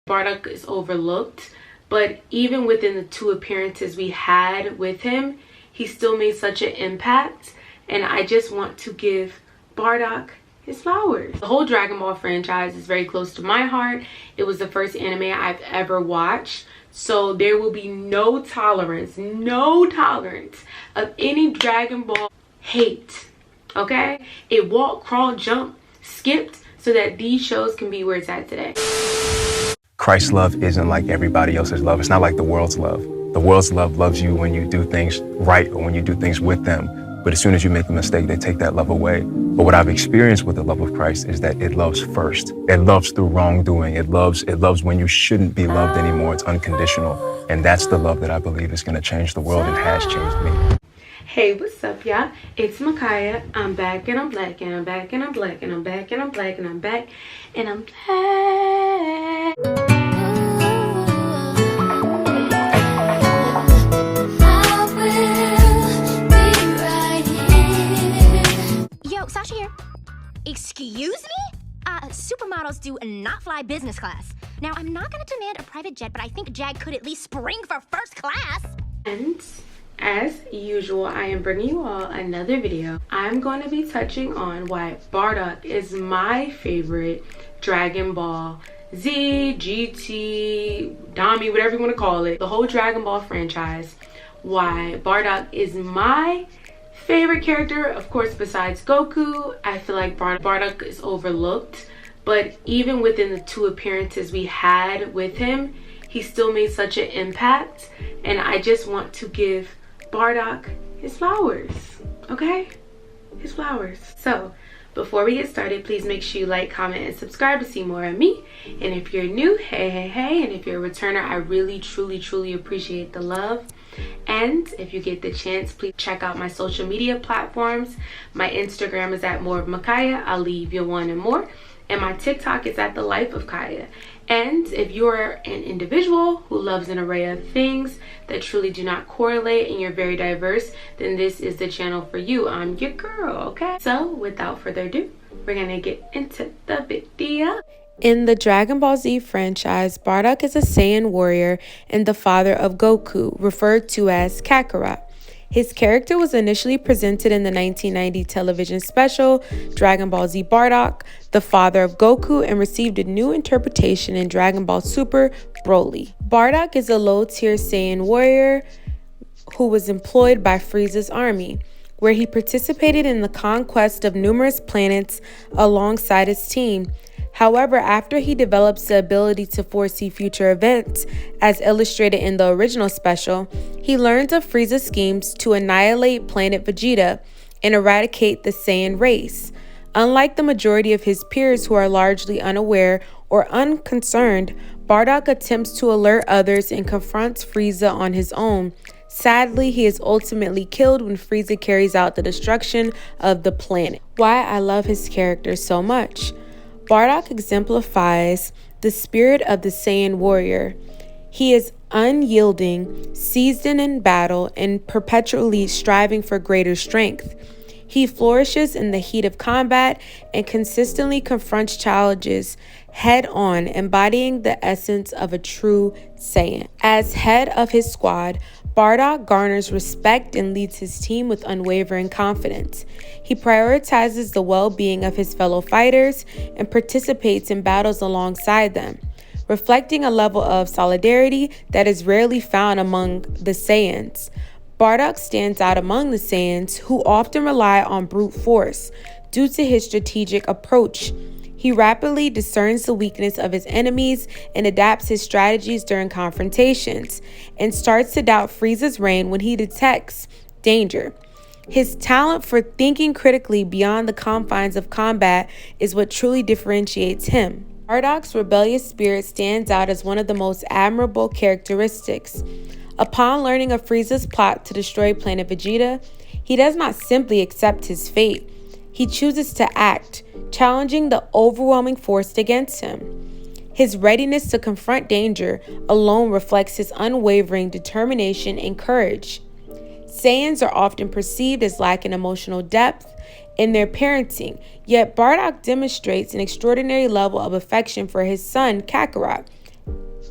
Bardock is overlooked, but even within the 2 appearances we had with him, he still made such an impact, and I just want to give Bardock his flowers. The whole Dragon Ball franchise is very close to my heart. It was the first anime I've ever watched, so there will be no tolerance of any Dragon Ball hate, okay? It walked, crawled, jumped, skipped so that these shows can be where it's at today. Christ's love isn't like everybody else's love. It's not like the world's love. The world's love loves you when you do things right or when you do things with them. But as soon as you make a mistake, they take that love away. But what I've experienced with the love of Christ is that it loves first. It loves through wrongdoing. It loves when you shouldn't be loved anymore. It's unconditional. And that's the love that I believe is going to change the world and has changed me. Hey, what's up, y'all? It's Micaiah. I'm back and I'm black and I'm back and I'm black and I'm back and I'm black and I'm back and I'm black. Yo, Sasha here. Excuse me? Supermodels do not fly business class. Now, I'm not gonna demand a private jet, but I think Jag could at least spring for first class. And as usual, I am bringing you all another video. I'm going to be touching on why Bardock is my favorite Dragon Ball Z, GT, Dami, whatever you want to call it. The whole Dragon Ball franchise. Why Bardock is my favorite character, of course, besides Goku. I feel like Bardock is overlooked, but even within the 2 appearances we had with him, he still made such an impact, and I just want to give Bardock his flowers, okay? His flowers. So before we get started, please make sure you like, comment, and subscribe to see more of me. And if you're new, hey, and if you're a returner, I really truly appreciate the love. And if you get the chance, please check out my social media platforms. My Instagram is at More of Micaiah. I'll leave you one and more. And my TikTok is at The Life of Kaya. And if you're an individual who loves an array of things that truly do not correlate and you're very diverse, then this is the channel for you. I'm your girl, okay? So without further ado, we're gonna get into the video. In the Dragon Ball Z franchise, Bardock is a Saiyan warrior and the father of Goku, referred to as Kakarot. His character was initially presented in the 1990 television special Dragon Ball Z Bardock, the father of Goku, and received a new interpretation in Dragon Ball Super Broly. Bardock is a low-tier Saiyan warrior who was employed by Frieza's army, where he participated in the conquest of numerous planets alongside his team. However, after he develops the ability to foresee future events, as illustrated in the original special, he learns of Frieza's schemes to annihilate planet Vegeta and eradicate the Saiyan race. Unlike the majority of his peers who are largely unaware or unconcerned, Bardock attempts to alert others and confronts Frieza on his own. Sadly, he is ultimately killed when Frieza carries out the destruction of the planet. Why I love his character so much. Bardock exemplifies the spirit of the Saiyan warrior. He is unyielding, seasoned in battle, and perpetually striving for greater strength. He flourishes in the heat of combat and consistently confronts challenges head-on, embodying the essence of a true Saiyan. As head of his squad, Bardock garners respect and leads his team with unwavering confidence. He prioritizes the well-being of his fellow fighters and participates in battles alongside them, reflecting a level of solidarity that is rarely found among the Saiyans. Bardock stands out among the Saiyans, who often rely on brute force due to his strategic approach. He rapidly discerns the weakness of his enemies and adapts his strategies during confrontations, and starts to doubt Frieza's reign when he detects danger. His talent for thinking critically beyond the confines of combat is what truly differentiates him. Bardock's rebellious spirit stands out as one of the most admirable characteristics. Upon learning of Frieza's plot to destroy planet Vegeta, he does not simply accept his fate. He chooses to act, challenging the overwhelming force against him. His readiness to confront danger alone reflects his unwavering determination and courage. Saiyans are often perceived as lacking emotional depth in their parenting, yet Bardock demonstrates an extraordinary level of affection for his son, Kakarot.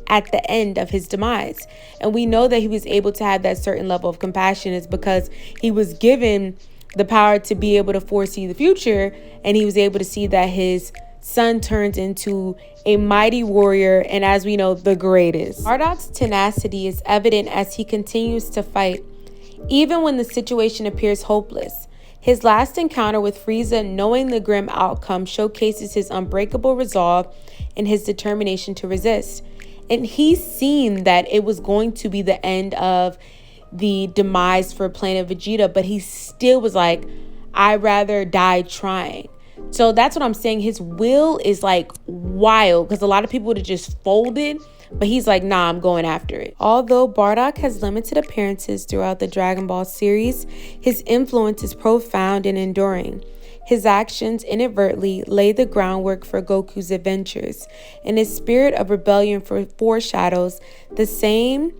at the end of his demise. And we know that he was able to have that certain level of compassion is because he was given the power to be able to foresee the future, and he was able to see that his son turns into a mighty warrior, and as we know, the greatest. Bardock's tenacity is evident as he continues to fight, even when the situation appears hopeless. His last encounter with Frieza, knowing the grim outcome, showcases his unbreakable resolve and his determination to resist. And he's seen that it was going to be the end of the demise for Planet Vegeta, but he still was like, I'd rather die trying. So that's what I'm saying. His will is like wild, because a lot of people would have just folded, but he's like, nah, I'm going after it. Although Bardock has limited appearances throughout the Dragon Ball series, his influence is profound and enduring. His actions inadvertently laid the groundwork for Goku's adventures, and his spirit of rebellion foreshadows the same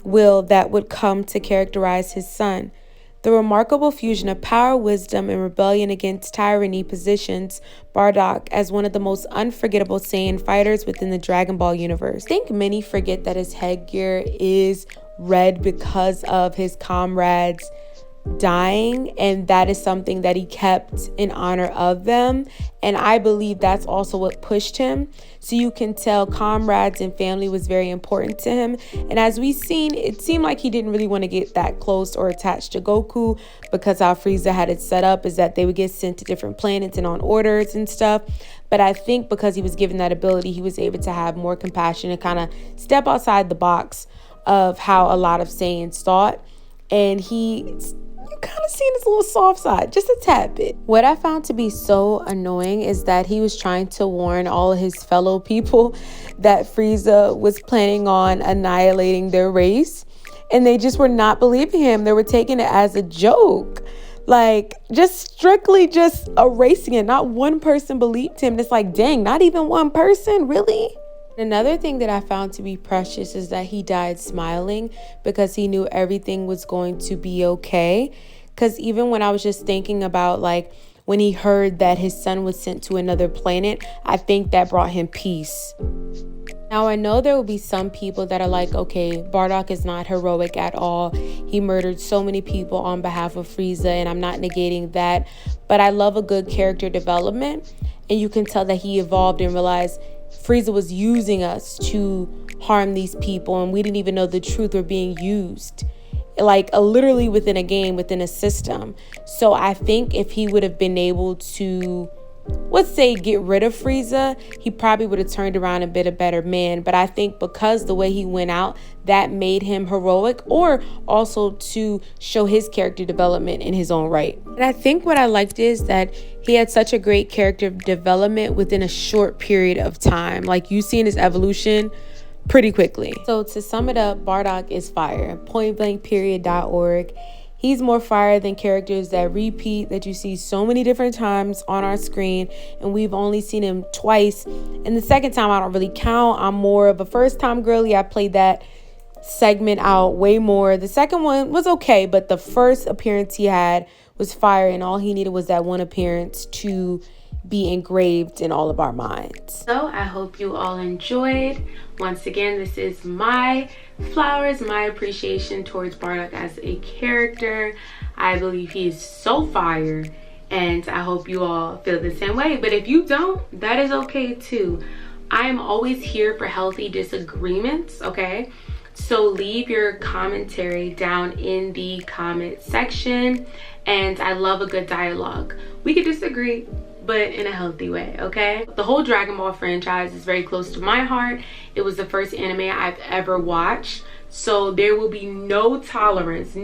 will that would come to characterize his son. The remarkable fusion of power, wisdom, and rebellion against tyranny positions Bardock as one of the most unforgettable Saiyan fighters within the Dragon Ball universe. I think many forget that his headgear is red because of his comrades dying, and that is something that he kept in honor of them, and I believe that's also what pushed him. So you can tell comrades and family was very important to him, and as we've seen, it seemed like he didn't really want to get that close or attached to Goku, because how Frieza had it set up is that they would get sent to different planets and on orders and stuff. But I think because he was given that ability, he was able to have more compassion and kind of step outside the box of how a lot of Saiyans thought, and kind of seen his little soft side, just a tad bit. What I found to be so annoying is that he was trying to warn all of his fellow people that Frieza was planning on annihilating their race, and they just were not believing him. They were taking it as a joke, like just strictly just erasing it. Not one person believed him. It's like, dang, not even one person, really? Another thing that I found to be precious is that he died smiling, because he knew everything was going to be okay. Because even when I was just thinking about like when he heard that his son was sent to another planet, I think that brought him peace. Now I know there will be some people that are like, okay, Bardock is not heroic at all. He murdered so many people on behalf of Frieza, and I'm not negating that. But I love a good character development, and you can tell that he evolved and realized Frieza was using us to harm these people, and we didn't even know the truth were being used, like literally within a game, within a system. So I think if he would have been able to, let's say, get rid of Frieza, he probably would have turned around and been a better man. But I think because the way he went out, that made him heroic, or also to show his character development in his own right. And I think what I liked is that he had such a great character development within a short period of time. Like, you seen his evolution pretty quickly. So to sum it up, Bardock is fire. Pointblankperiod.org. He's more fire than characters that repeat, that you see so many different times on our screen, and we've only seen him twice. And the second time I don't really count. I'm more of a first time girly. I played that segment out way more. The second one was okay, but the first appearance he had was fire, and all he needed was that one appearance to be engraved in all of our minds. So I hope you all enjoyed. Once again, this is my flowers, my appreciation towards Bardock as a character. I believe he is so fire, and I hope you all feel the same way. But if you don't, that is okay too. I'm always here for healthy disagreements, okay? So leave your commentary down in the comment section, and I love a good dialogue. We could disagree, but in a healthy way, okay? The whole Dragon Ball franchise is very close to my heart. It was the first anime I've ever watched, so there will be no tolerance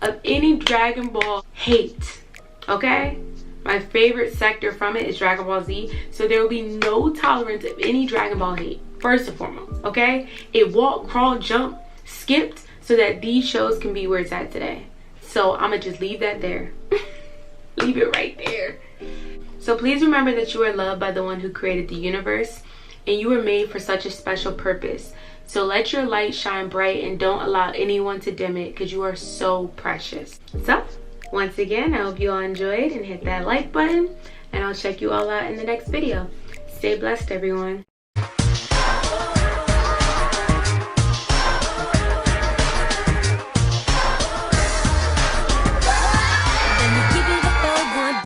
of any Dragon Ball hate, okay? My favorite sector from it is Dragon Ball Z, so there will be no tolerance of any Dragon Ball hate, first and foremost, okay? It walked, crawled, jumped, skipped, so that these shows can be where it's at today. So I'm gonna just leave that there. Leave it right there. So please remember that you are loved by the one who created the universe, and you were made for such a special purpose. So let your light shine bright, and don't allow anyone to dim it, because you are so precious. So once again, I hope you all enjoyed, and hit that like button, and I'll check you all out in the next video. Stay blessed, everyone.